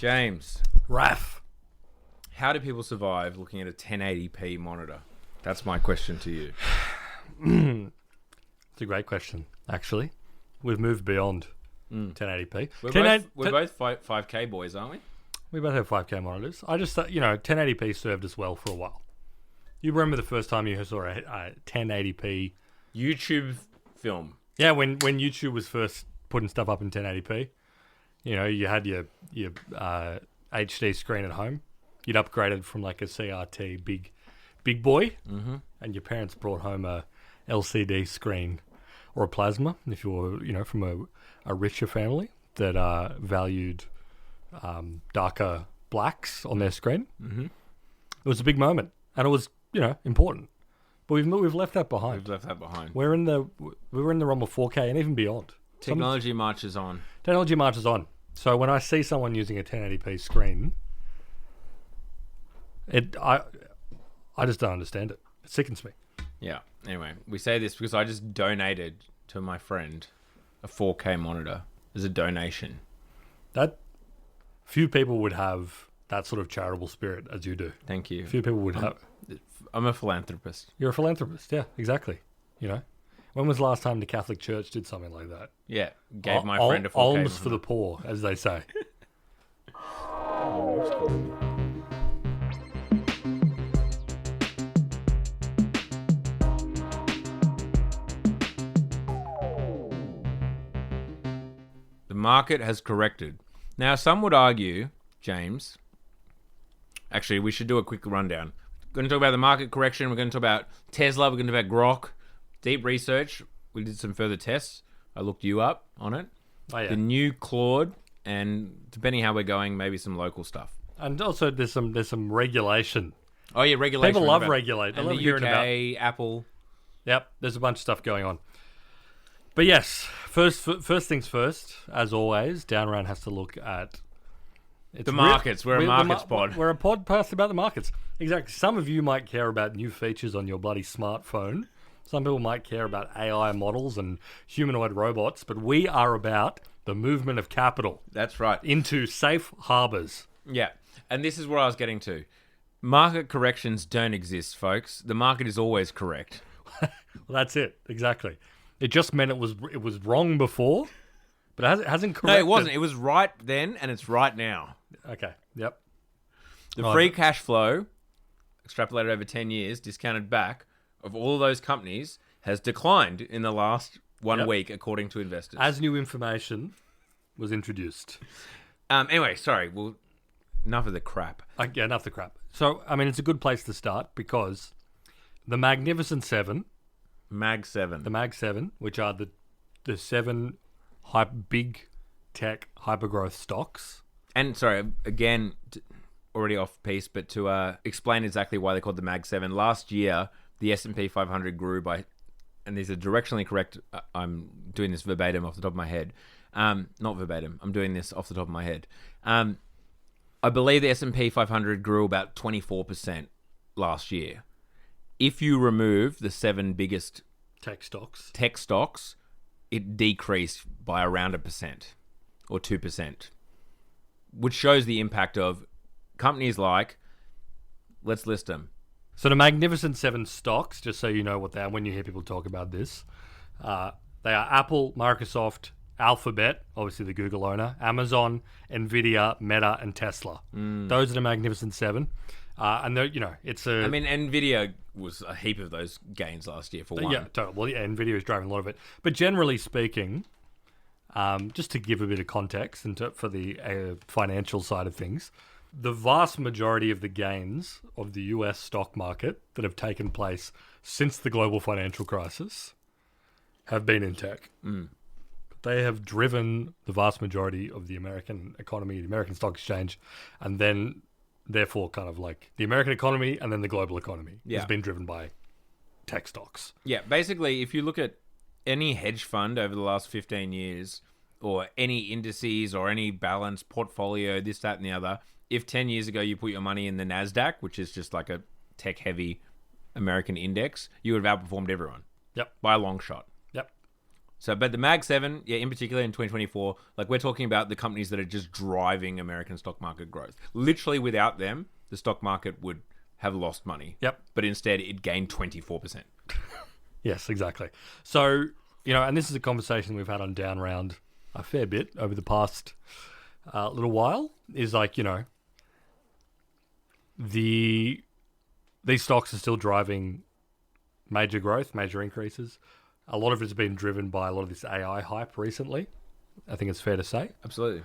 James, Raf. how do people survive looking at a 1080p monitor? That's my question to you. It's a great question, actually. We've moved beyond 1080p. We're both 5K boys, aren't we? We both have 5K monitors. I just thought, 1080p served us well for a while. You remember the first time you saw a 1080p... YouTube film. Yeah, when YouTube was first putting stuff up in 1080p, you had your HD screen at home. You'd upgraded from like a CRT big boy, and your parents brought home a LCD screen or a plasma if you were, from a richer family that valued darker blacks on their screen. Mm-hmm. It was a big moment, and it was, important. But we've left that behind. We're in the realm of 4K and even beyond. Technology marches on. So when I see someone using a 1080p screen, I just don't understand it. It sickens me. Yeah. Anyway, we say this because I just donated to my friend a 4K monitor as a donation. That few people would have that sort of charitable spirit as you do. Thank you. Few people would have. I'm a philanthropist. You're a philanthropist, yeah, exactly. When was the last time the Catholic Church did something like that? Yeah, gave my friend a 4K alms for the poor, as they say. The market has corrected. Now, some would argue, James, actually, we should do a quick rundown. We're going to talk about the market correction. We're going to talk about Tesla. We're going to talk about Grok. Deep research. We did some further tests. I looked you up on it. Oh, yeah. The new Claude, and depending how we're going, maybe some local stuff. And also, there's some regulation. Oh yeah, regulation. People love regulate. They and love the hearing about Apple. Yep, there's a bunch of stuff going on. But yes, first things first. As always, Down Round has to look at the markets. We're a markets pod. We're a podcast about the markets. Exactly. Some of you might care about new features on your bloody smartphone. Some people might care about AI models and humanoid robots, but we are about the movement of capital. That's right. Into safe harbors. Yeah, and this is what I was getting to. Market corrections don't exist, folks. The market is always correct. Well, that's it. Exactly. It just meant it was wrong before, but it hasn't corrected. No, it wasn't. It was right then, and it's right now. Okay. Yep. The free cash flow, extrapolated over 10 years, discounted back, of all of those companies, has declined in the last 1 week, according to investors. As new information was introduced. Anyway, sorry. Well, enough of the crap. Yeah, enough of the crap. So, I mean, it's a good place to start because the Magnificent Seven... Mag 7. The Mag 7, which are the 7 big tech hypergrowth stocks. And, sorry, again, already off piece, but to explain exactly why they're called the Mag 7. Last year, the S&P 500 grew by... And these are directionally correct. I'm doing this verbatim off the top of my head. Not verbatim. I'm doing this off the top of my head. I believe the S&P 500 grew about 24% last year. If you remove the 7 biggest tech stocks, it decreased by around 1% or 2%, which shows the impact of companies like, let's list them. So the Magnificent 7 stocks, just so you know what they are when you hear people talk about this, they are Apple, Microsoft, Alphabet, obviously the Google owner, Amazon, Nvidia, Meta, and Tesla. Those are the Magnificent 7. And they're, it's a... I mean, Nvidia was a heap of those gains last year, for one. Yeah, totally. Well, yeah, Nvidia is driving a lot of it. But generally speaking, just to give a bit of context and for the financial side of things, the vast majority of the gains of the US stock market that have taken place since the global financial crisis have been in tech. They have driven the vast majority of the American economy, the American stock exchange, and then... Therefore, kind of like the American economy and then the global economy has been driven by tech stocks. Yeah, basically, if you look at any hedge fund over the last 15 years or any indices or any balanced portfolio, this, that, and the other, if 10 years ago you put your money in the NASDAQ, which is just like a tech-heavy American index, you would have outperformed everyone. Yep. By a long shot. Yep. So, but the Mag 7, yeah, in particular in 2024, like we're talking about the companies that are just driving American stock market growth. Literally without them, the stock market would have lost money. Yep. But instead, it gained 24%. Yes, exactly. So, and this is a conversation we've had on Down Round a fair bit over the past little while, is like, these stocks are still driving major growth, major increases. A lot of it has been driven by a lot of this AI hype recently. I think it's fair to say. Absolutely.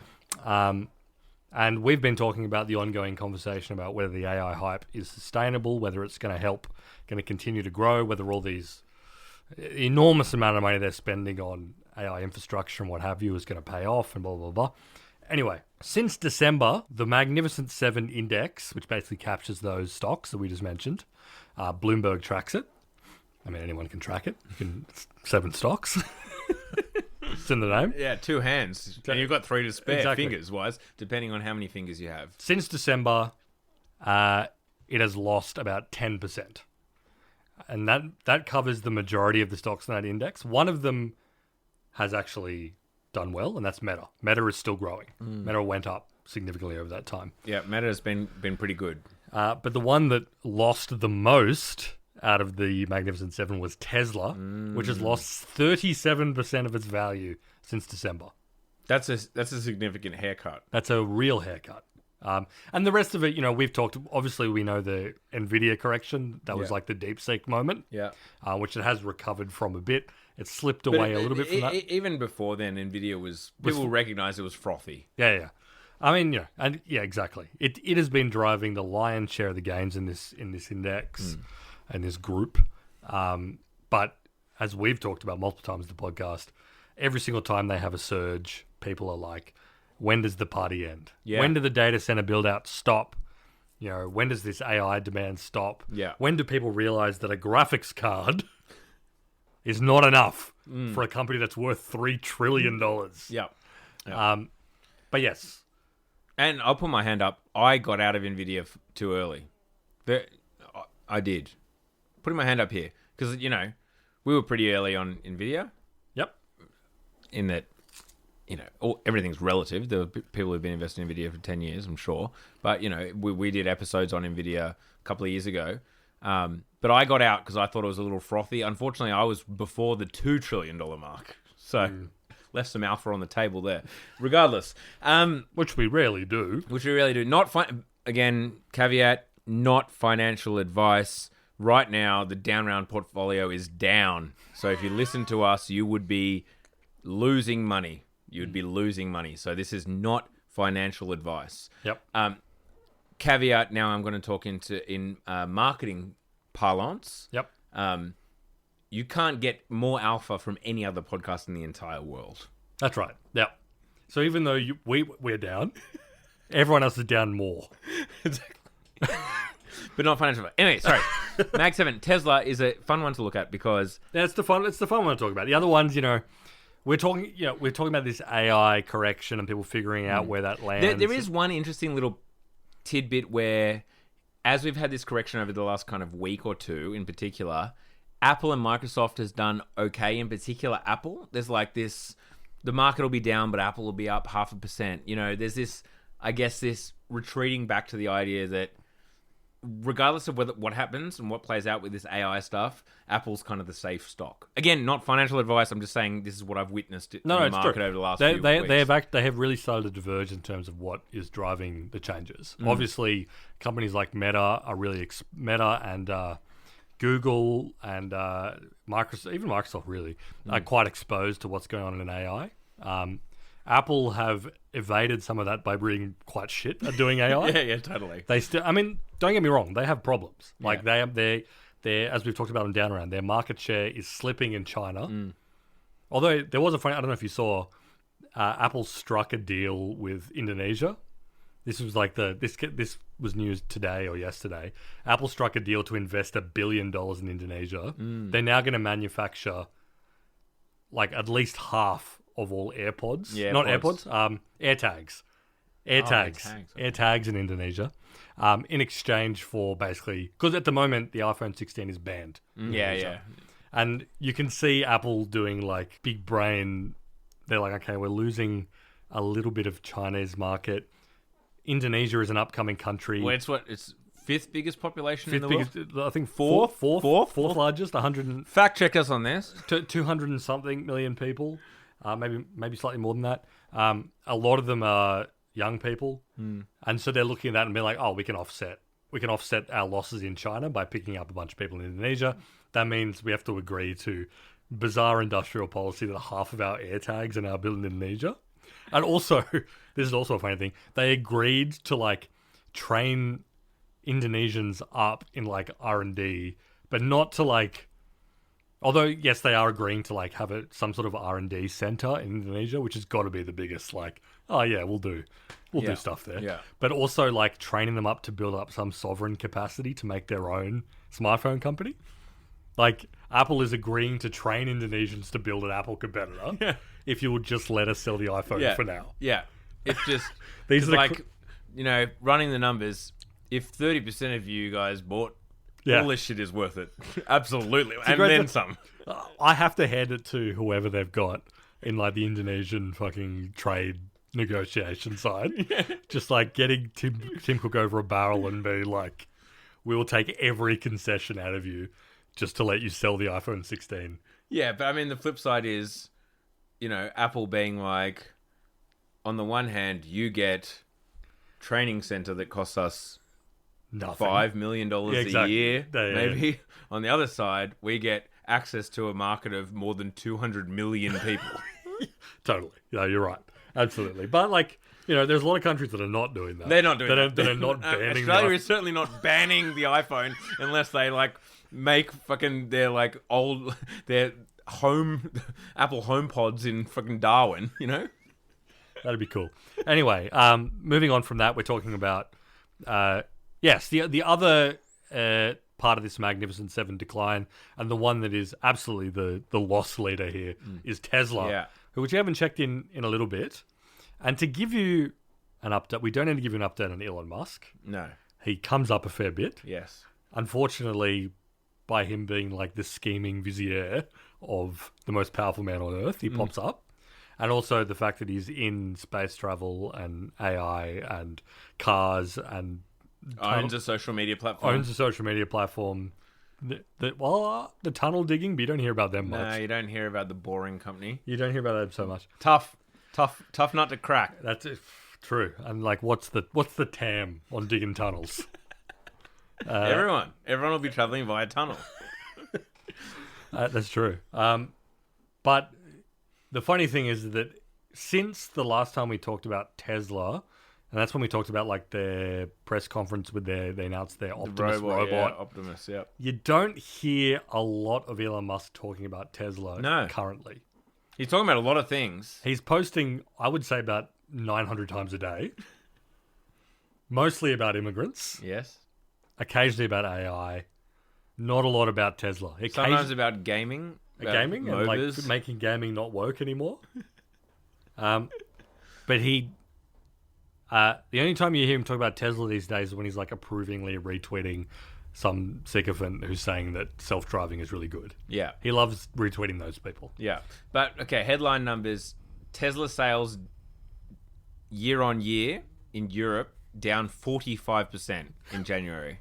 And we've been talking about the ongoing conversation about whether the AI hype is sustainable, whether it's going to continue to grow, whether all these enormous amount of money they're spending on AI infrastructure and what have you is going to pay off and blah, blah, blah. Anyway, since December, the Magnificent 7 index, which basically captures those stocks that we just mentioned, Bloomberg tracks it. I mean, anyone can track it. 7 stocks. It's in the name. Yeah, 2 hands. And you've got 3 to spare, Exactly. fingers-wise, depending on how many fingers you have. Since December, it has lost about 10%. And that covers the majority of the stocks in that index. One of them has actually done well, and that's Meta. Meta is still growing. Meta went up significantly over that time. Yeah, Meta has been pretty good. But the one that lost the most out of the Magnificent 7 was Tesla, which has lost 37% of its value since December. That's a significant haircut. That's a real haircut. And the rest of it, we've talked, obviously we know the NVIDIA correction. That was like the DeepSeek moment, which it has recovered from a bit. It slipped away a little bit from that. Even before then, NVIDIA people recognized it was frothy. Yeah. I mean, exactly. It has been driving the lion's share of the gains in this index and this group. But as we've talked about multiple times in the podcast, every single time they have a surge, people are like, when does the party end? Yeah. When do the data center build out stop? When does this AI demand stop? Yeah. When do people realize that a graphics card is not enough for a company that's worth $3 trillion? Yeah. But yes. And I'll put my hand up. I got out of NVIDIA too early. I did. Putting my hand up here. Because, we were pretty early on NVIDIA. Yep. In that, everything's relative. There were people who've been investing in NVIDIA for 10 years, I'm sure. But, we did episodes on NVIDIA a couple of years ago. But I got out because I thought it was a little frothy. Unfortunately, I was before the $2 trillion mark. So left some alpha on the table there. Regardless. Which we rarely do. Again, caveat, not financial advice. Right now, the down round portfolio is down. So if you listen to us, you would be losing money. So this is not financial advice. Yep. Caveat, now I'm going to talk in marketing parlance. Yep. You can't get more alpha from any other podcast in the entire world. That's right. Yep. So even though we're down, everyone else is down more. Exactly. But not financial. Anyway, sorry. Mag 7, Tesla is a fun one to look at because It's the fun one to talk about. The other ones, we're talking about this AI correction and people figuring out where that lands. There is one interesting little tidbit where, as we've had this correction over the last kind of week or two in particular, Apple and Microsoft has done okay. In particular, Apple. There's like this, the market will be down, but Apple will be up 0.5%. There's this, I guess, this retreating back to the idea that regardless of what happens and what plays out with this AI stuff, Apple's kind of the safe stock. Again, not financial advice. I'm just saying this is what I've witnessed in the market over the last few weeks. They have really started to diverge in terms of what is driving the changes. Obviously, companies like Meta are really Meta and Google and Microsoft, even Microsoft really, are quite exposed to what's going on in AI. Apple have evaded some of that by being quite shit at doing AI. Yeah, totally. They still, don't get me wrong, they have problems. Like they're as we've talked about on Down Around, their market share is slipping in China. Although there was a funny, I don't know if you saw, Apple struck a deal with Indonesia. This was like this was news today or yesterday. Apple struck a deal to invest $1 billion in Indonesia. They're now going to manufacture like at least half of all AirPods. Yeah, not AirPods. AirTags. AirTags in Indonesia. In exchange for basically, because at the moment the iPhone 16 is banned. Yeah. And you can see Apple doing like big brain. They're like, okay, we're losing a little bit of Chinese market. Indonesia is an upcoming country. Well, it's fifth biggest population in the world. I think Fourth largest. 100 Fact check us on this. 200 and something million people. Maybe slightly more than that. A lot of them are young people, and so they're looking at that and being like, oh, we can offset our losses in China by picking up a bunch of people in Indonesia. That means we have to agree to bizarre industrial policy that half of our air tags are now built in Indonesia. And also, this is also a funny thing, they agreed to like train Indonesians up in like R&D, but not to like, although yes, they are agreeing to like have some sort of R&D center in Indonesia, which has got to be the biggest like, oh yeah, we'll do stuff there. Yeah. But also like training them up to build up some sovereign capacity to make their own smartphone company. Like, Apple is agreeing to train Indonesians to build an Apple competitor if you would just let us sell the iPhone for now. Yeah. It's just, These are like, running the numbers, if 30% of you guys bought, all this shit is worth it. Absolutely. And then some. I have to hand it to whoever they've got in, like, the Indonesian fucking trade negotiation side. Just, like, getting Tim Cook over a barrel and be like, we will take every concession out of you just to let you sell the iPhone 16. Yeah, but I mean, the flip side is, Apple being like, on the one hand, you get training center that costs us nothing. $5 million a year, maybe. On the other side, we get access to a market of more than 200 million people. Totally. Yeah, you're right. Absolutely. But, like, there's a lot of countries that are not doing that. They're not doing that. That are not banning Australia is certainly not banning the iPhone unless they, like, make fucking their Apple HomePods in fucking Darwin, That'd be cool. Anyway, moving on from that, we're talking about the other part of this Magnificent Seven decline, and the one that is absolutely the loss leader here is Tesla, which we haven't checked in a little bit. And to give you an update, we don't need to give you an update on Elon Musk. No. He comes up a fair bit. Yes. Unfortunately, by him being like the scheming vizier of the most powerful man on earth, he pops up. And also the fact that he's in space travel and AI and cars and... Owns a social media platform. The tunnel digging, but you don't hear about them much. No, you don't hear about the boring company. You don't hear about them so much. Tough nut to crack. That's true. And like, what's the TAM on digging tunnels? Everyone will be traveling via tunnel. That's true. But the funny thing is that since the last time we talked about Tesla, and that's when we talked about like their press conference with they announced their Optimus robot. Yeah, Optimus, yeah. You don't hear a lot of Elon Musk talking about Tesla currently. He's talking about a lot of things. He's posting, I would say, about 900 times a day. Mostly about immigrants. Yes. Occasionally about AI. Not a lot about Tesla. Sometimes about gaming. Gaming and like making gaming not woke anymore. But he... the only time you hear him talk about Tesla these days is when he's like approvingly retweeting some sycophant who's saying that self-driving is really good. Yeah. He loves retweeting those people. Yeah. But, okay, headline numbers. Tesla sales year on year in Europe down 45% in January.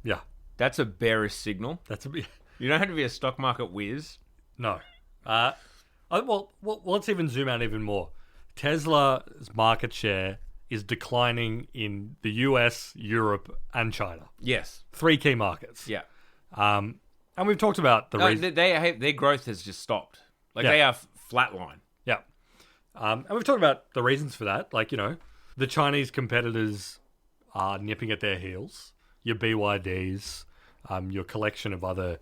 Yeah. That's a bearish signal. You don't have to be a stock market whiz. No. Well, let's even zoom out even more. Tesla's market share is declining in the US, Europe, and China. Yes. 3 key markets. Yeah. And we've talked about the reason... Their growth has just stopped. They are flatline. Yeah. And we've talked about the reasons for that. Like, the Chinese competitors are nipping at their heels. Your BYDs, your collection of other,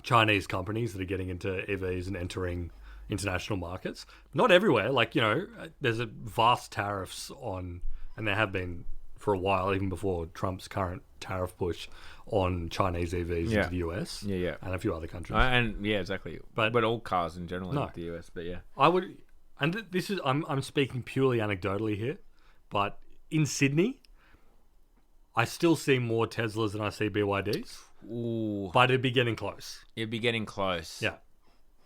Chinese companies that are getting into EVs and entering international markets. Not everywhere. Like, there's a vast tariffs on, and there have been for a while, even before Trump's current tariff push on Chinese EVs into the US. Yeah. And a few other countries. Exactly. But all cars in general in the US, but yeah. I would, and this is, I'm speaking purely anecdotally here, but in Sydney, I still see more Teslas than I see BYDs. Ooh, But it'd be getting close. it'd be getting close. Yeah.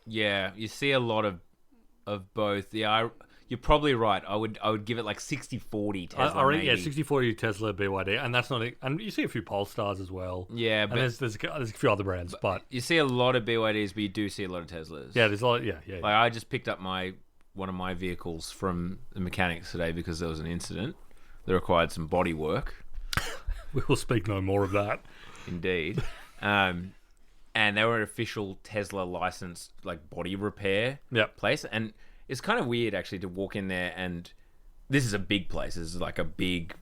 Yeah, you see a lot of both. Yeah, you're probably right. I would give it like 60-40 Tesla. Maybe. Yeah, maybe. 60-40 Tesla, BYD, and that's not. And you see a few Polestars as well. Yeah, and but there's a few other brands, but you see a lot of BYDs, but you do see a lot of Teslas. yeah, there's a lot. Yeah. Like I just picked up one of my vehicles from the mechanics today because there was an incident that required some body work. We will speak no more of that. Indeed. And they were an official Tesla licensed like body repair place. And it's kind of weird actually to walk in there, and this is a big place. This is like a big,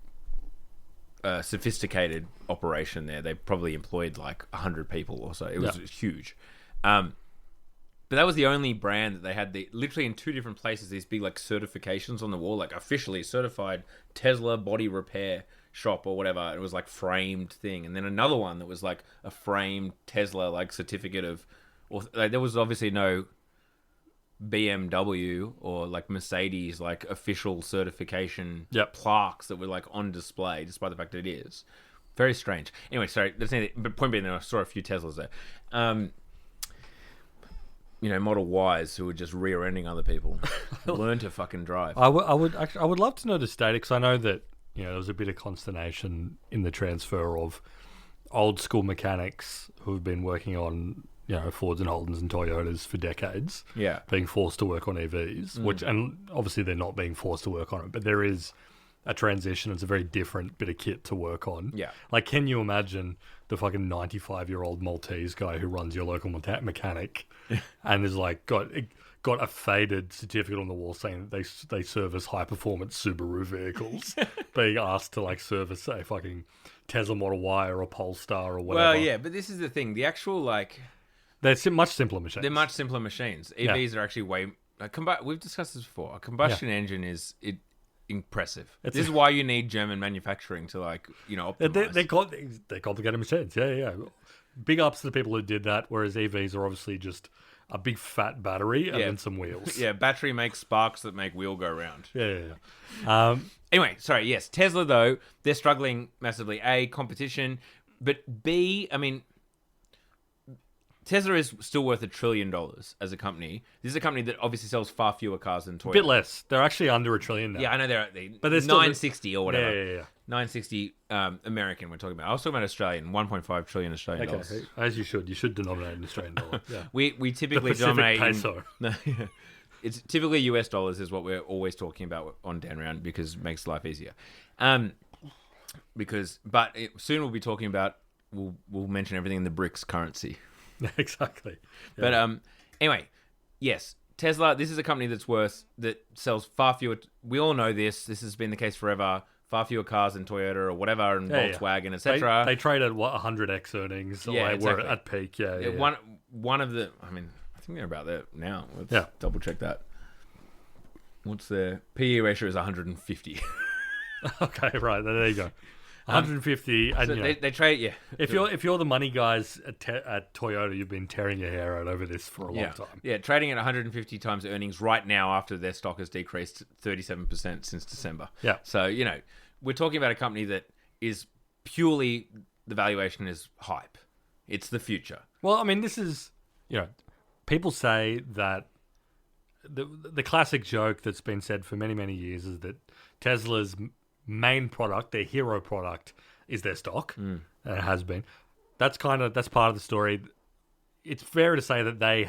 sophisticated operation there. They probably employed like 100 people or so. It was huge. But that was the only brand that they had. Literally in two different places, these big like certifications on the wall, like officially certified Tesla body repair shop or whatever. It was like framed thing, and then another one that was like a framed Tesla like certificate of, or like there was obviously no BMW or like Mercedes like official certification plaques that were like on display, despite the fact that it is very strange. Anyway, sorry. That's anything, but point being, I saw a few Teslas there. Model Ys who were just rear-ending other people. Learn to fucking drive. I would love to know the status, because I know that there was a bit of consternation in the transfer of old school mechanics who've been working on Fords and Holdens and Toyotas for decades, being forced to work on EVs, which, and obviously they're not being forced to work on it, but there is a transition. It's a very different bit of kit to work on. Yeah. Like, can you imagine the fucking 95-year-old Maltese guy who runs your local mechanic and is like got a faded certificate on the wall saying that they service high-performance Subaru vehicles, being asked to like service a fucking Tesla Model Y or a Polestar or whatever. Well, yeah, but this is the thing. The actual like... They're much simpler machines. They're much simpler machines. EVs are actually way... we've discussed this before. A combustion engine is... impressive. This is why you need German manufacturing to optimize. They're complicated machines. Yeah. Big ups to the people who did that, whereas EVs are obviously just a big fat battery and then some wheels. Yeah, battery makes sparks that make wheel go round. Yeah. Anyway, sorry, yes. Tesla, though, they're struggling massively. A, competition, but B, I mean, Tesla is still worth $1 trillion as a company. This is a company that obviously sells far fewer cars than Toyota. A bit less. They're actually under $1 trillion now. Yeah, I know they're but they're 960 or whatever. Yeah. 960 American. We're talking about. I was talking about Australian. 1.5 trillion Australian dollars. As you should. You should denominate in Australian dollar. Yeah. We typically the Pacific denominate peso. It's typically US dollars is what we're always talking about on Dan Round because it makes life easier. Soon we'll be talking about. We'll mention everything in the BRICS currency. Exactly. Yeah. But anyway, yes, Tesla, this is a company that sells far fewer. We all know this. This has been the case forever. Far fewer cars than Toyota or whatever, and Volkswagen, etc. They trade at 100x earnings. We're at peak. Yeah. One of the. I mean, I think they're about there now. Let's double check that. What's their PE ratio is 150. Okay, right. There you go. 150, and so they trade. If you're the money guys at Toyota, you've been tearing your hair out over this for a long time. Yeah, trading at 150 times earnings right now after their stock has decreased 37% since December. Yeah. So we're talking about a company that is purely the valuation is hype. It's the future. Well, I mean, this is people say that the classic joke that's been said for many, many years is that Tesla's main product, their hero product, is their stock, and it has been. That's part of the story. It's fair to say that they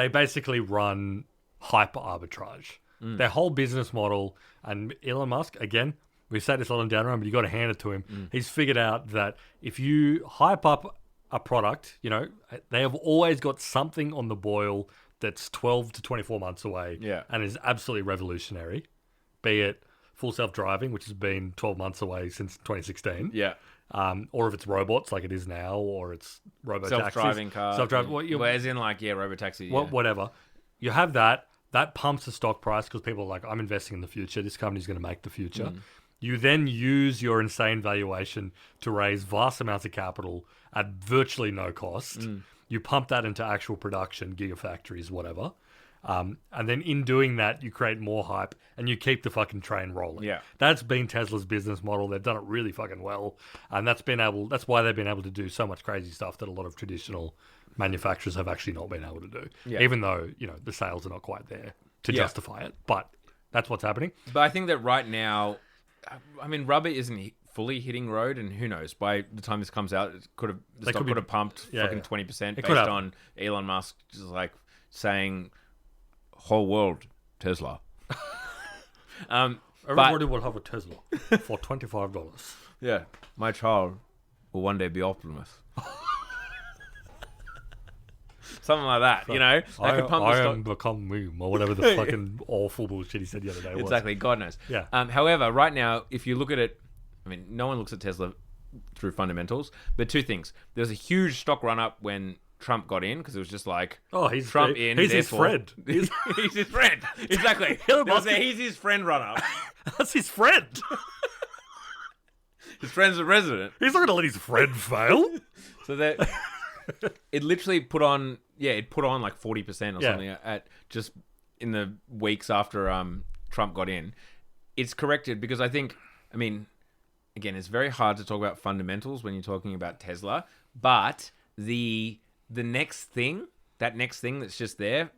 basically run hyper arbitrage. Their whole business model, and Elon Musk, again, we've said this a lot on Down Round, but you got to hand it to him. He's figured out that if you hype up a product, they have always got something on the boil that's 12 to 24 months away, and is absolutely revolutionary. Be it full self-driving, which has been 12 months away since 2016. Yeah. Or if it's robots like it is now, or it's robo-taxis. Self-driving cars. Self-driving. As in robo-taxi. Yeah. Whatever. You have that. That pumps the stock price because people are like, I'm investing in the future. This company's going to make the future. You then use your insane valuation to raise vast amounts of capital at virtually no cost. You pump that into actual production, gigafactories, whatever. And then in doing that, you create more hype and you keep the fucking train rolling. Yeah. That's been Tesla's business model. They've done it really fucking well. And that's why they've been able to do so much crazy stuff that a lot of traditional manufacturers have actually not been able to do. Yeah. Even though, the sales are not quite there to justify it. But that's what's happening. But I think that right now, I mean, rubber isn't fully hitting road, and who knows? By the time this comes out, the stock could have pumped fucking 20% based on Elon Musk just like saying, "Whole world Tesla." Everybody will have a Tesla for $25. Yeah, my child will one day be Optimus. Something like that, That could pump the stock. I am become me, or whatever the fucking awful bullshit he said the other day was. Exactly, God knows. Yeah. However, right now, if you look at it, I mean, no one looks at Tesla through fundamentals, but two things. There was a huge stock run-up when Trump got in, because it was just like, he's Trump in, he's his friend. He's his friend. Exactly. He's his friend run-up. That's his friend. His friend's a resident. He's not going to let his friend fail. So that it literally put on like 40% or something at just in the weeks after Trump got in. It's corrected because I mean, again, it's very hard to talk about fundamentals when you're talking about Tesla, but the next thing that's just there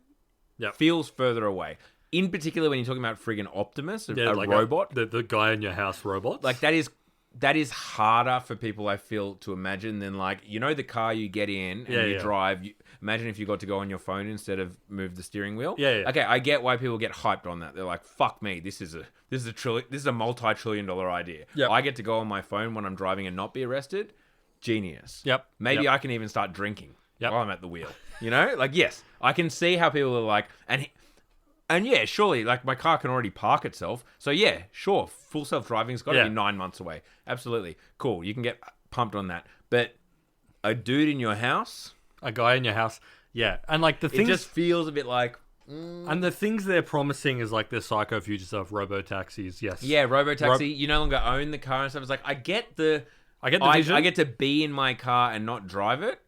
feels further away. In particular, when you're talking about friggin' Optimus, a robot. The guy in your house robot. Like, that is harder for people, I feel, to imagine than, like, the car you get in and you drive. Imagine if you got to go on your phone instead of move the steering wheel. Yeah. Okay, I get why people get hyped on that. They're like, fuck me, this is a multi-trillion-dollar idea. Yep. I get to go on my phone when I'm driving and not be arrested. Genius. Yep. Maybe I can even start drinking while I'm at the wheel. Like, yes, I can see how people are like, and yeah, surely, like, my car can already park itself. So yeah, sure, full self-driving's got to be 9 months away. Absolutely. Cool. You can get pumped on that. But a dude in your house? A guy in your house. Yeah. And like the things... It just feels a bit like... And the things they're promising is like the psycho future stuff, robo-taxis, yes. Yeah, robo-taxi. You no longer own the car and stuff. It's like, I get the vision. I get to be in my car and not drive it.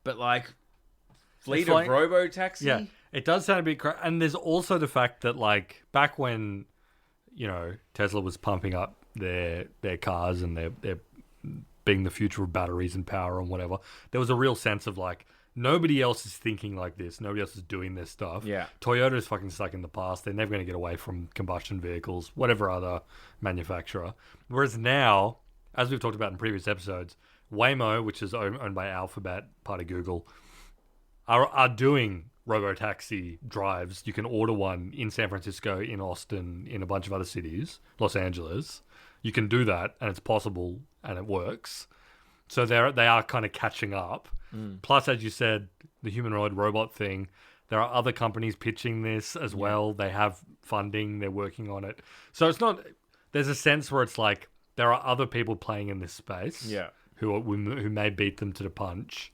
But like, fleet of robo-taxi? Yeah. It does sound a bit crazy. And there's also the fact that, like, back when, Tesla was pumping up their cars and they're being the future of batteries and power and whatever, there was a real sense of, like, nobody else is thinking like this. Nobody else is doing this stuff. Yeah. Toyota is fucking stuck in the past. They're never going to get away from combustion vehicles, whatever other manufacturer. Whereas now, as we've talked about in previous episodes, Waymo, which is owned by Alphabet, part of Google, are doing robo-taxi drives. You can order one in San Francisco, in Austin, in a bunch of other cities, Los Angeles. You can do that, and it's possible, and it works. So they are kind of catching up. Plus, as you said, the humanoid robot thing, there are other companies pitching this as well. They have funding. They're working on it. So it's not... There's a sense where it's like there are other people playing in this space who may beat them to the punch.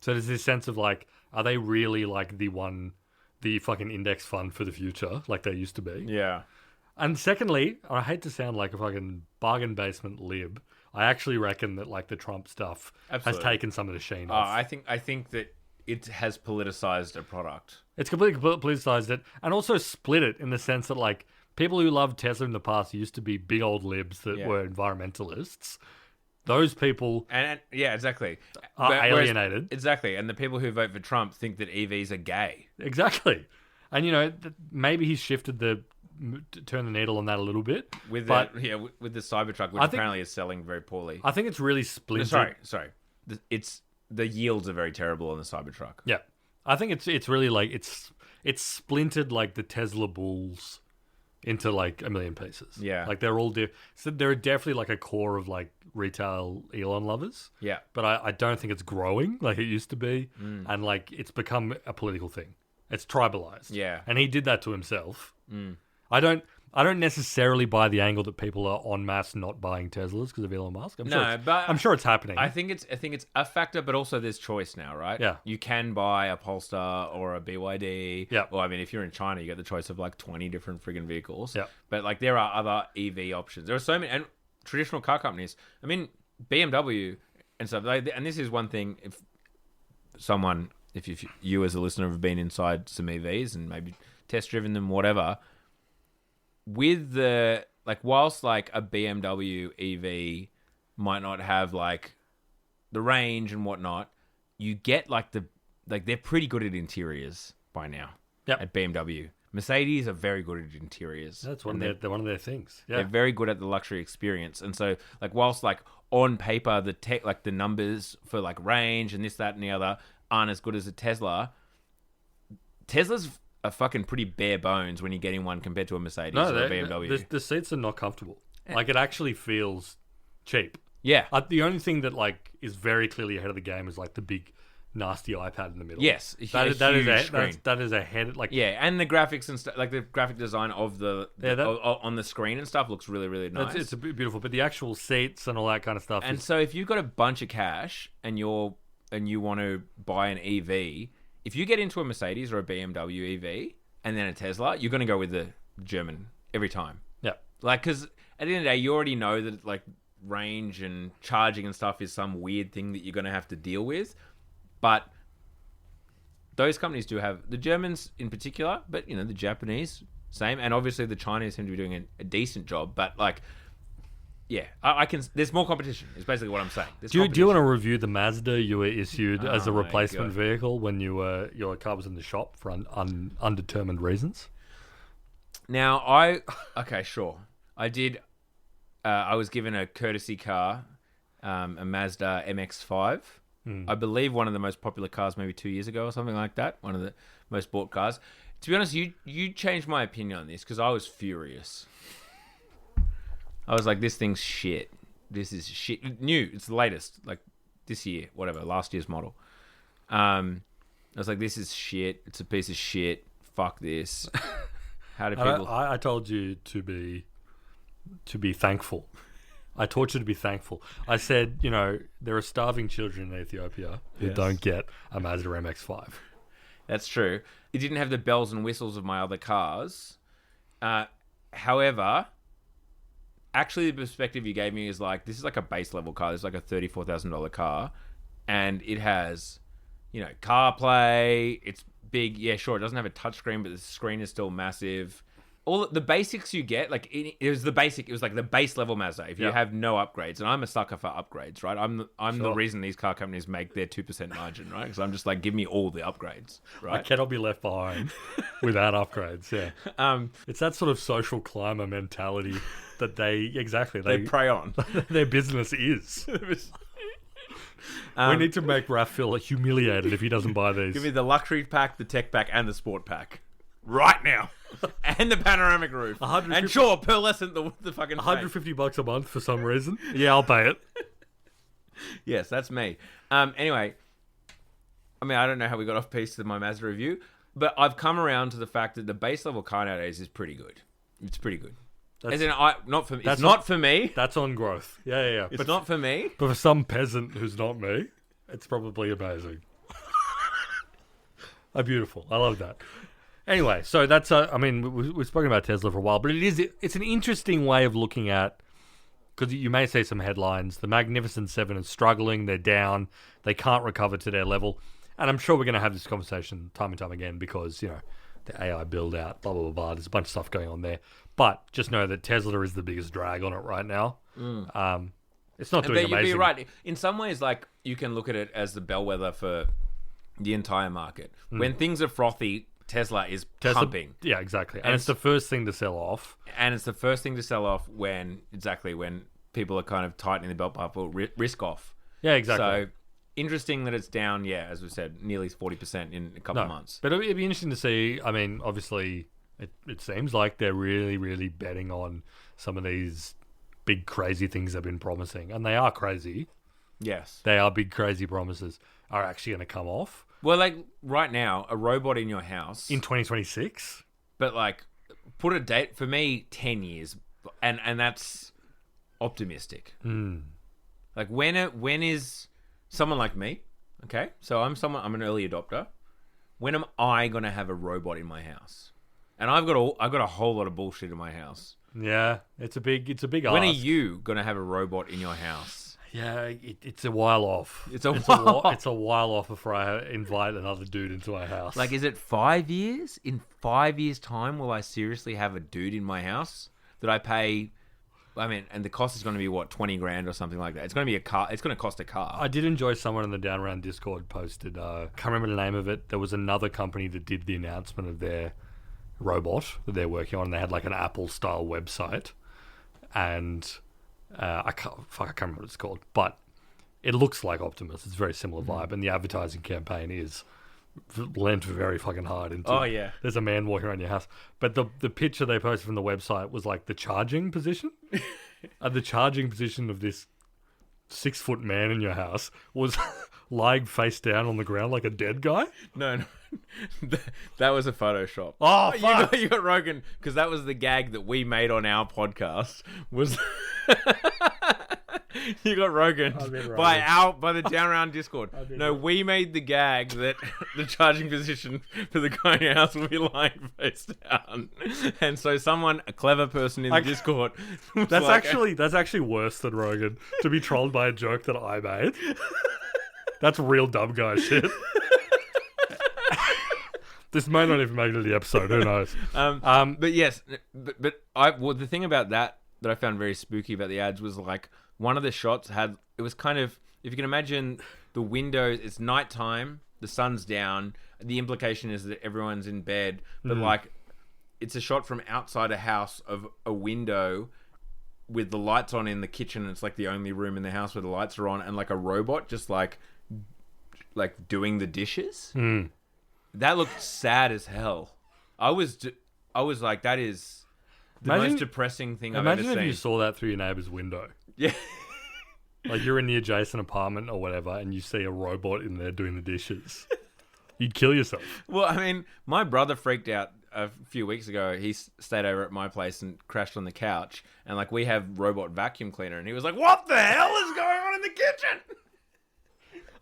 So there's this sense of like, are they really like the fucking index fund for the future like they used to be? Yeah. And secondly, I hate to sound like a fucking bargain basement lib, I actually reckon that like the Trump stuff has taken some of the sheen off. I think that it has politicized a product. It's completely politicized it, and also split it in the sense that like people who loved Tesla in the past used to be big old libs that were environmentalists. Those people exactly. Are alienated. Exactly. And the people who vote for Trump think that EVs are gay. Exactly. And, maybe he's shifted turn the needle on that a little bit. With the Cybertruck, which apparently is selling very poorly. I think it's really splintered. Sorry. The yields are very terrible on the Cybertruck. Yeah. I think it's really like, it's splintered like the Tesla bulls into like a million pieces. Yeah. Like they're all so there are definitely like a core of like retail Elon lovers. Yeah. But I don't think it's growing like it used to be. And like it's become a political thing. It's tribalized. Yeah. And he did that to himself. I don't necessarily buy the angle that people are en masse not buying Teslas because of Elon Musk. I'm sure it's happening. I think it's a factor, but also there's choice now, right? Yeah. You can buy a Polestar or a BYD. Yeah. Or I mean, if you're in China, you get the choice of like 20 different friggin' vehicles. Yeah. But like there are other EV options. There are so many, and traditional car companies. I mean, BMW and stuff. And this is one thing. If you as a listener have been inside some EVs and maybe test driven them, whatever. With the whilst a BMW EV might not have the range and whatnot, you get they're pretty good at interiors by now. Yep. At BMW. Mercedes are very good at interiors. That's one of their things. Yeah. They're very good at the luxury experience. And so whilst on paper the tech the numbers for range and this, that and the other aren't as good as a Tesla, Tesla's are fucking pretty bare bones when you get in one compared to a Mercedes or a BMW. The seats are not comfortable. It actually feels cheap. Yeah. The only thing that is very clearly ahead of the game is the big nasty iPad in the middle. Yes, that is ahead. Yeah, and the graphics and stuff, the graphic design of on the screen and stuff looks really, really nice. It's beautiful, but the actual seats and all that kind of stuff. And so, if you've got a bunch of cash and you want to buy an EV, if you get into a Mercedes or a BMW EV and then a Tesla, you're going to go with the German every time. Yeah, because at the end of the day, you already know that range and charging and stuff is some weird thing that you're going to have to deal with. But those companies do have, the Germans in particular, but the Japanese, same, and obviously the Chinese seem to be doing a decent job. But I can. There's more competition. Is basically what I'm saying. Do you want to review the Mazda you were issued as a replacement vehicle when your car was in the shop for undetermined reasons? Now okay, sure, I did. I was given a courtesy car, a Mazda MX-5. I believe one of the most popular cars maybe 2 years ago or something like that. One of the most bought cars. To be honest, you changed my opinion on this because I was furious. I was like, this thing's shit. This is shit. New. It's the latest. This year. Whatever. Last year's model. I was like, this is shit. It's a piece of shit. Fuck this. How do people... I told you to be thankful. I taught you to be thankful. I said, there are starving children in Ethiopia who don't get a Mazda MX-5. That's true. It didn't have the bells and whistles of my other cars. However, actually the perspective you gave me is this is a base level car. It's a $34,000 car. And it has, CarPlay. It's big. Yeah, sure. It doesn't have a touchscreen, but the screen is still massive. All the basics you get, it was the basic. It was the base level Mazda. If you have no upgrades, and I'm a sucker for upgrades, right? I'm the reason these car companies make their 2% margin, right? Because I'm just give me all the upgrades, right? I cannot be left behind without upgrades. Yeah, it's that sort of social climber mentality that they prey on. Their business is. We need to make Raph feel humiliated if he doesn't buy these. Give me the luxury pack, the tech pack, and the sport pack. Right now. And the panoramic roof. And sure, pearlescent the fucking $150 a month for some reason. Yeah, I'll pay it. Yes, that's me. Anyway, I don't know how we got off piece of my Mazda review, but I've come around to the fact that the base level car nowadays is pretty good. It's pretty good. It's not for me. That's on growth. Yeah. It's not for me. But for some peasant who's not me, it's probably amazing. Beautiful. I love that. Anyway, so that's we've spoken about Tesla for a while, but it's an interesting way of looking at, because you may see some headlines. The Magnificent Seven is struggling. They're down. They can't recover to their level. And I'm sure we're going to have this conversation time and time again because, the AI build out, blah, blah, blah, blah. There's a bunch of stuff going on there. But just know that Tesla is the biggest drag on it right now. It's not doing amazing. But you're right. In some ways, you can look at it as the bellwether for the entire market. When things are frothy, Tesla is pumping. Yeah, exactly. And it's the first thing to sell off. And it's the first thing to sell off when people are kind of tightening the belt buckle, risk off. Yeah, exactly. So interesting that it's down, as we said, nearly 40% in a couple of months. But it'd be interesting to see. Obviously, it seems like they're really, really betting on some of these big, crazy things they've been promising. And they are crazy. Yes. They are big, crazy promises are actually going to come off. Well, right now, a robot in your house... In 2026? But, put a date... For me, 10 years. And that's optimistic. When is someone like me, okay? So I'm an early adopter. When am I going to have a robot in my house? And I've got a whole lot of bullshit in my house. Yeah, it's a big ask. When are you going to have a robot in your house? Yeah, it's a while off. It's a while off. It's a while off before I invite another dude into my house. Like, is it 5 years? In 5 years' time, will I seriously have a dude in my house that I pay? I mean, and the cost is going to be what, 20 grand or something like that. It's going to be a car. It's going to cost a car. I did enjoy someone in the Down Around Discord posted. Can't remember the name of it. There was another company that did the announcement of their robot that they're working on. They had like an Apple style website, and I can't remember what it's called, but it looks like Optimus. It's a very similar vibe, and the advertising campaign is lent very fucking hard into. Oh yeah, there's a man walking around your house, but the picture they posted from the website was like the charging position, and the charging position of this 6-foot man in your house was lying face down on the ground like a dead guy. No. That was a Photoshop. Oh, fuck. You got Rogan, because that was the gag that we made on our podcast. Was you got Rogan by the Down Around Discord. No, we made the gag that the charging position for the guy in your house will be lying face down, and so a clever person in the Discord. That's actually worse than Rogan, to be trolled by a joke that I made. That's real dumb guy shit. This may not even make it to the episode. Who knows? But yes, the thing about that I found very spooky about the ads was like one of the shots it was kind of, if you can imagine the windows, it's nighttime, the sun's down. The implication is that everyone's in bed, but like it's a shot from outside a house of a window with the lights on in the kitchen. And it's like the only room in the house where the lights are on, and like a robot just like doing the dishes. That looked sad as hell. I was like, that is the most depressing thing I've ever seen. Imagine if you saw that through your neighbour's window. Yeah. Like you're in the adjacent apartment or whatever, and you see a robot in there doing the dishes. You'd kill yourself. Well, I mean, my brother freaked out a few weeks ago. He stayed over at my place and crashed on the couch, and like we have robot vacuum cleaner, and he was like, "What the hell is going on in the kitchen?"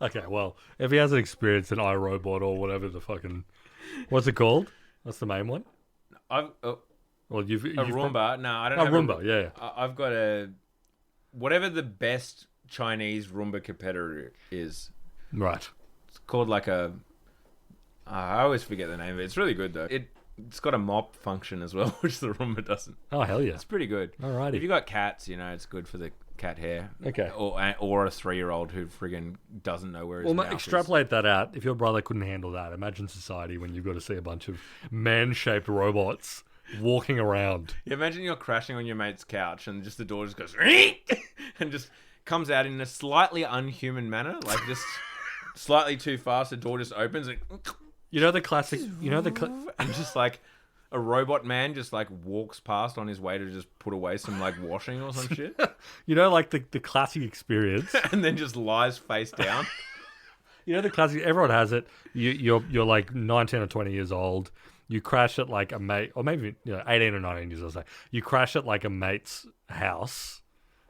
Okay, well, if he hasn't experienced an iRobot or whatever the fucking... What's it called? What's the main one? Well, you've Roomba. No, I don't know. Roomba, yeah. I've got whatever the best Chinese Roomba competitor is. Right. It's called like I always forget the name of it. It's really good, though. It's got a mop function as well, which the Roomba doesn't. Oh, hell yeah. It's pretty good. Alrighty. If you got cats, it's good for the cat hair. Okay. Or a 3-year-old who friggin' doesn't know where his mouth extrapolate that out. If your brother couldn't handle that, imagine society when you've got to see a bunch of man-shaped robots walking around. Yeah, imagine you're crashing on your mate's couch and just the door just goes and just comes out in a slightly unhuman manner, like just slightly too fast. The door just opens and the classic. And just like a robot man just like walks past on his way to just put away some like washing or some shit. Like the classic experience, and then just lies face down. The classic. Everyone has it. You're like 19 or 20 years old. You crash at like a mate, or maybe 18 or 19 years old. Say you crash at like a mate's house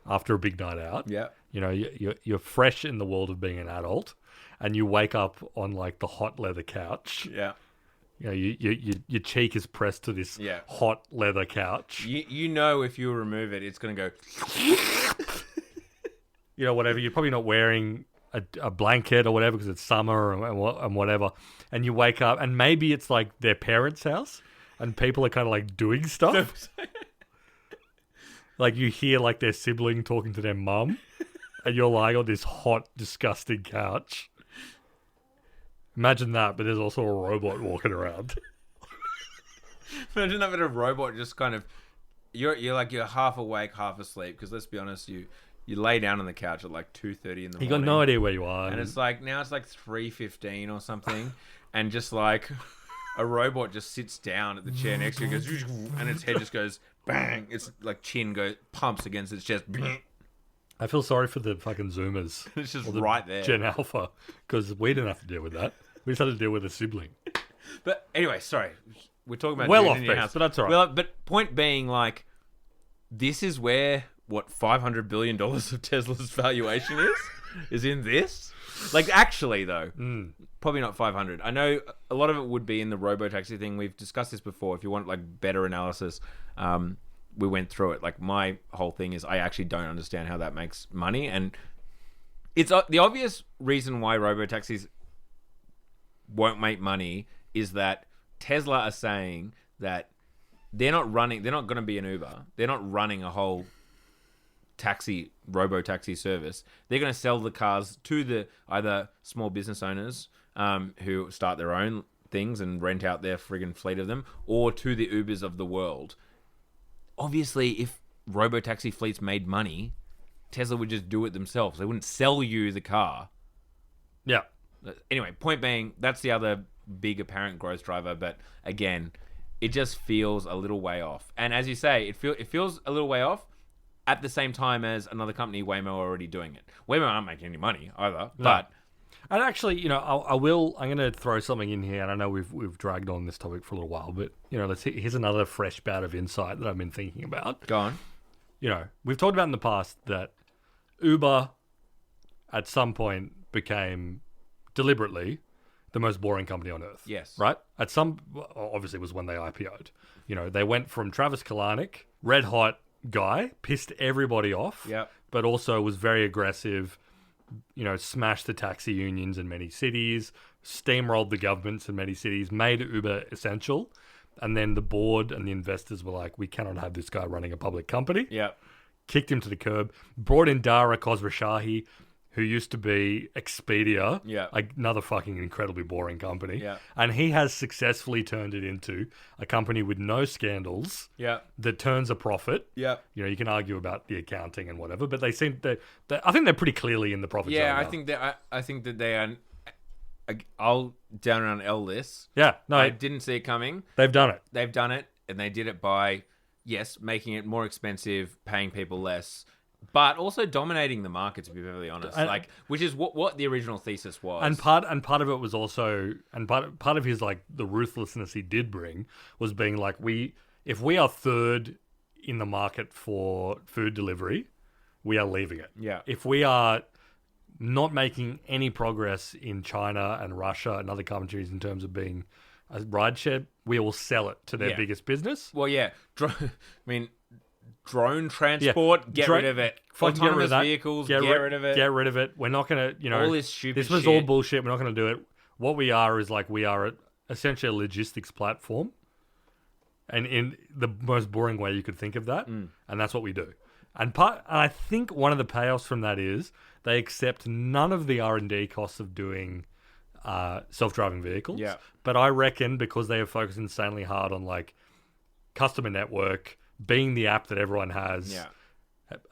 after a big night out. Yeah. You're fresh in the world of being an adult, and you wake up on like the hot leather couch. Yeah. Your cheek is pressed to this hot leather couch. If you remove it, it's going to go... whatever. You're probably not wearing a blanket or whatever because it's summer and whatever. And you wake up and maybe it's like their parents' house and people are kind of like doing stuff. Like you hear like their sibling talking to their mum and you're lying on this hot, disgusting couch. Imagine that, but there's also a robot walking around. Imagine that, but a robot just kind of... You're half awake, half asleep, because let's be honest, you lay down on the couch at like 2:30 in the morning. You got no idea where you are. And it's like, now it's like 3:15 or something, and just like a robot just sits down at the chair next to you, goes, and its head just goes bang. It's like chin pumps against its chest. I feel sorry for the fucking Zoomers. It's just right there. Gen Alpha, because we didn't have to deal with that. We just had to deal with a sibling. But anyway, sorry. We're talking about well off in your base, house. but that's all right. Well, but point being, like, this is where, $500 billion of Tesla's valuation is in this? Like, actually, though, probably not 500. I know a lot of it would be in the robo-taxi thing. We've discussed this before. If you want, like, better analysis, we went through it. Like, my whole thing is I actually don't understand how that makes money. And It's the obvious reason why robotaxis won't make money is that Tesla are saying that they're not going to be an Uber. They're not running a whole robo-taxi service. They're going to sell the cars to the either small business owners who start their own things and rent out their friggin' fleet of them, or to the Ubers of the world. Obviously, if robo-taxi fleets made money, Tesla would just do it themselves. They wouldn't sell you the car. Yeah. Anyway, point being, that's the other big apparent growth driver. But again, it just feels a little way off. And as you say, it feels a little way off at the same time as another company, Waymo, are already doing it. Waymo aren't making any money either. No. But and actually, I'm going to throw something in here, and I know we've dragged on this topic for a little while, but here's another fresh bout of insight that I've been thinking about. Go on. We've talked about in the past that Uber at some point became deliberately the most boring company on earth. Yes. Right? Obviously it was when they IPO'd. They went from Travis Kalanick, red hot guy, pissed everybody off, yep, but also was very aggressive, smashed the taxi unions in many cities, steamrolled the governments in many cities, made Uber essential. And then the board and the investors were like, we cannot have this guy running a public company. Yep. Kicked him to the curb, brought in Dara Khosrowshahi, who used to be Expedia, another fucking incredibly boring company. Yeah. And he has successfully turned it into a company with no scandals that turns a profit. Yeah. You can argue about the accounting and whatever, but they seem I think they're pretty clearly in the profit zone. Yeah, I think that they are. I'll down around L this. Yeah, no, I didn't see it coming. They've done it. They've done it, and they did it by making it more expensive, paying people less, but also dominating the market, to be perfectly honest. Which is what the original thesis was. And part of it was also, and part of his the ruthlessness he did bring was being like, if we are third in the market for food delivery, we are leaving it. Yeah. If we are not making any progress in China and Russia and other countries in terms of being a rideshare, we will sell it to their biggest business. Well, yeah. Drone transport, get rid of it. Autonomous vehicles, get rid of it. Get rid of it. We're not going to, all this stupid this was all bullshit. We're not going to do it. What we are is we are essentially a logistics platform. And in the most boring way you could think of that. And that's what we do. And I think one of the payoffs from that is they accept none of the R&D costs of doing self-driving vehicles. Yeah. But I reckon because they have focused insanely hard on customer network, being the app that everyone has,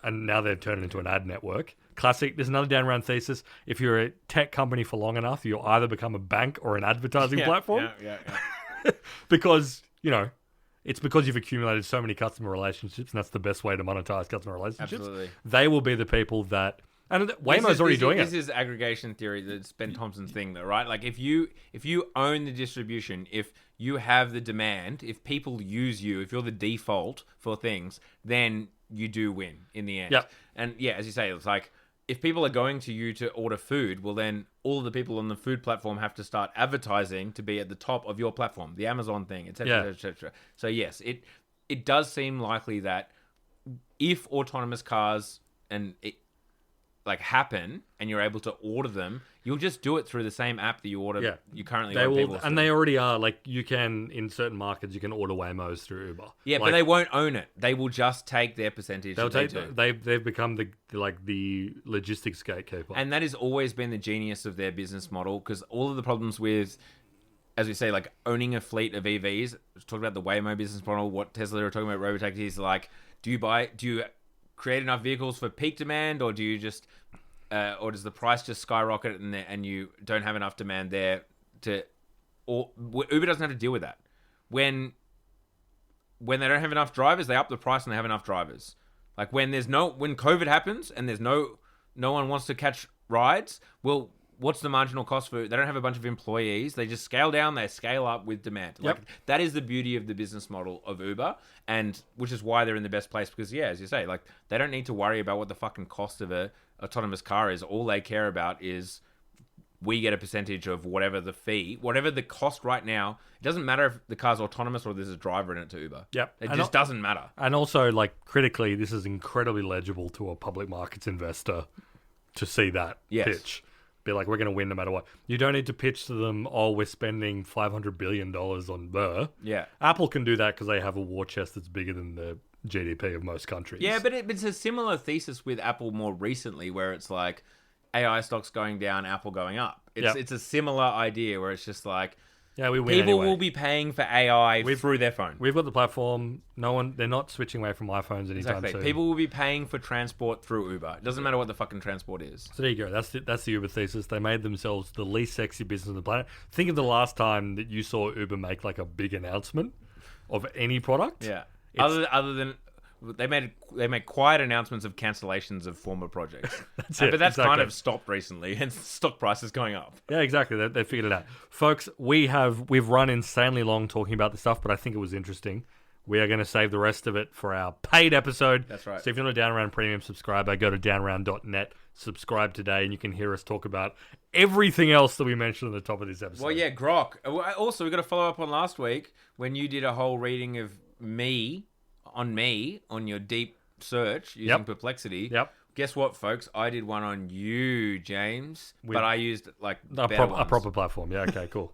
and now they've turned it into an ad network. Classic. There's another down round thesis. If you're a tech company for long enough, you'll either become a bank or an advertising platform. Yeah. Because, it's because you've accumulated so many customer relationships, and that's the best way to monetize customer relationships. Absolutely. They will be the people that... And Waymo's already doing it. This is aggregation theory. That's Ben Thompson's thing, though, right? If you own the distribution, if you have the demand, if people use you, if you're the default for things, then you do win in the end. Yep. And as you say, it's if people are going to you to order food, well, then all of the people on the food platform have to start advertising to be at the top of your platform, the Amazon thing, etc., etc. So yes, it does seem likely that if autonomous cars happen and you're able to order them, you'll just do it through the same app that you order. You currently order people through. And they already are. You can, in certain markets, you can order Waymos through Uber. Yeah, but they won't own it. They will just take their percentage. They've become the logistics gatekeeper. And that has always been the genius of their business model, because all of the problems with, as we say, owning a fleet of EVs, talk about the Waymo business model, what Tesla are talking about robotaxis, do you create enough vehicles for peak demand, or do you just or does the price just skyrocket and you don't have enough demand there or Uber doesn't have to deal with that. When they don't have enough drivers, they up the price and they have enough drivers. When COVID happens and there's no one wants to catch rides, well, what's the marginal cost for? They don't have a bunch of employees. They just scale down, they scale up with demand. Yep. That is the beauty of the business model of Uber, and which is why they're in the best place, because as you say, they don't need to worry about what the fucking cost of a autonomous car is. All they care about is we get a percentage of whatever the fee, whatever the cost right now. It doesn't matter if the car's autonomous or there's a driver in it to Uber. Yep. It just doesn't matter. And also, critically, this is incredibly legible to a public markets investor to see that pitch. Be like, we're going to win no matter what. You don't need to pitch to them, oh, we're spending $500 billion on Burr. Yeah. Apple can do that because they have a war chest that's bigger than the GDP of most countries. Yeah, but it's a similar thesis with Apple more recently where it's like AI stocks going down, Apple going up. It's a similar idea where it's just like, yeah, we win people anyway. will be paying for AI through their phone. We've got the platform. They're not switching away from iPhones anytime soon. People will be paying for transport through Uber. It doesn't matter what the fucking transport is. So there you go. That's the Uber thesis. They made themselves the least sexy business on the planet. Think of the last time that you saw Uber make like a big announcement of any product. Yeah. Other than they make quiet announcements of cancellations of former projects. But that's kind of stopped recently, and stock prices going up. Yeah, exactly. They figured it out, folks. We've run insanely long talking about this stuff, but I think it was interesting. We are going to save the rest of it for our paid episode. That's right. So if you're not a Down Around Premium subscriber, go to downaround.net, subscribe today, and you can hear us talk about everything else that we mentioned at the top of this episode. Well, yeah, Grok. Also, we've got to follow up on last week when you did a whole reading of me on your deep search using Perplexity. Yep. Guess what, folks? I did one on you, James. But I used like a proper platform. Yeah, okay, cool.